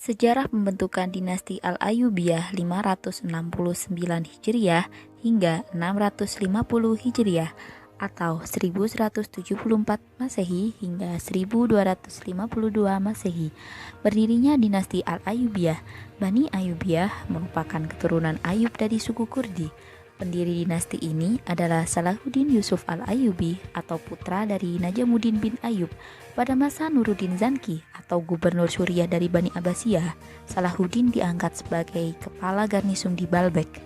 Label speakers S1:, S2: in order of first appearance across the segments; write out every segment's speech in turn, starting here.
S1: Sejarah pembentukan dinasti Al-Ayyubiyah 569 Hijriah hingga 650 Hijriah atau 1174 Masehi hingga 1252 Masehi. Berdirinya dinasti Al-Ayyubiyah. Bani Ayyubiyah merupakan keturunan Ayub dari suku Kurdi. Pendiri dinasti ini adalah Salahuddin Yusuf Al-Ayyubi atau putra dari Najamuddin bin Ayyub. Pada masa Nuruddin Zanki atau gubernur Suriah dari Bani Abbasiyah, Salahuddin diangkat sebagai kepala garnison di Baalbek.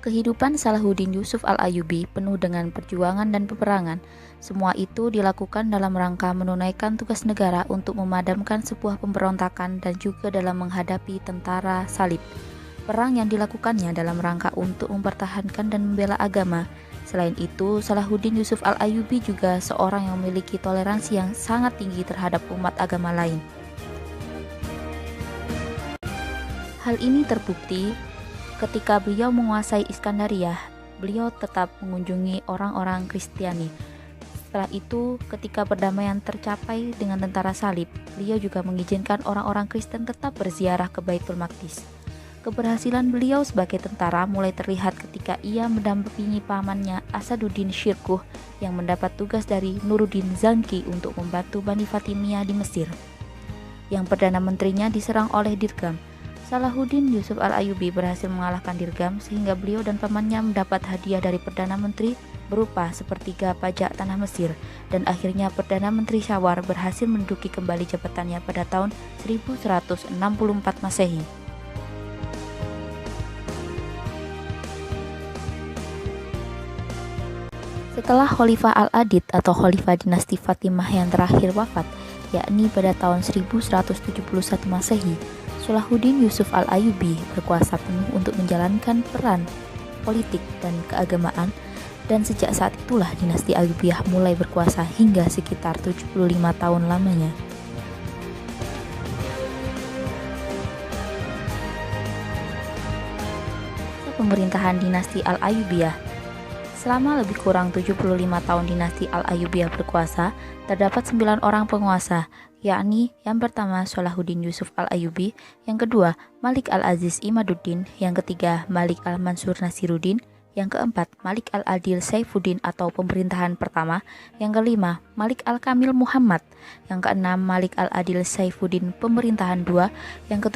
S1: Kehidupan Salahuddin Yusuf Al-Ayyubi penuh dengan perjuangan dan peperangan. Semua itu dilakukan dalam rangka menunaikan tugas negara untuk memadamkan sebuah pemberontakan dan juga dalam menghadapi tentara salib. Perang yang dilakukannya dalam rangka untuk mempertahankan dan membela agama. Selain itu, Salahuddin Yusuf Al-Ayyubi juga seorang yang memiliki toleransi yang sangat tinggi terhadap umat agama lain. Hal ini terbukti ketika beliau menguasai Iskandaria. Beliau tetap mengunjungi orang-orang Kristiani. Setelah itu, ketika perdamaian tercapai dengan tentara salib, beliau juga mengizinkan orang-orang Kristen tetap berziarah ke Baitul Maqdis. Keberhasilan beliau sebagai tentara mulai terlihat ketika ia mendampingi pamannya Asaduddin Shirkuh yang mendapat tugas dari Nuruddin Zanki untuk membantu Bani Fatimiyah di Mesir, yang Perdana Menterinya diserang oleh Dirgham. Salahuddin Yusuf Al-Ayyubi berhasil mengalahkan Dirgham sehingga beliau dan pamannya mendapat hadiah dari Perdana Menteri berupa sepertiga pajak tanah Mesir, dan akhirnya Perdana Menteri Syawar berhasil menduduki kembali jabatannya pada tahun 1164 Masehi. Setelah Khalifah Al-Adid atau Khalifah dinasti Fatimah yang terakhir wafat, yakni pada tahun 1171 Masehi, Salahuddin Yusuf Al-Ayyubi berkuasa penuh untuk menjalankan peran politik dan keagamaan, dan sejak saat itulah dinasti Ayyubiyah mulai berkuasa hingga sekitar 75 tahun lamanya. Pemerintahan dinasti Al-Ayyubiyah. Selama lebih kurang 75 tahun dinasti Al-Ayyubiyah berkuasa, terdapat 9 orang penguasa, yakni yang pertama Salahuddin Yusuf Al-Ayyubi, yang kedua Malik Al-Aziz Imaduddin, yang ketiga Malik Al-Mansur Nasiruddin, yang keempat Malik Al-Adil Saifuddin atau pemerintahan pertama, yang kelima Malik Al-Kamil Muhammad, yang keenam Malik Al-Adil Saifuddin pemerintahan 2, yang ketujuh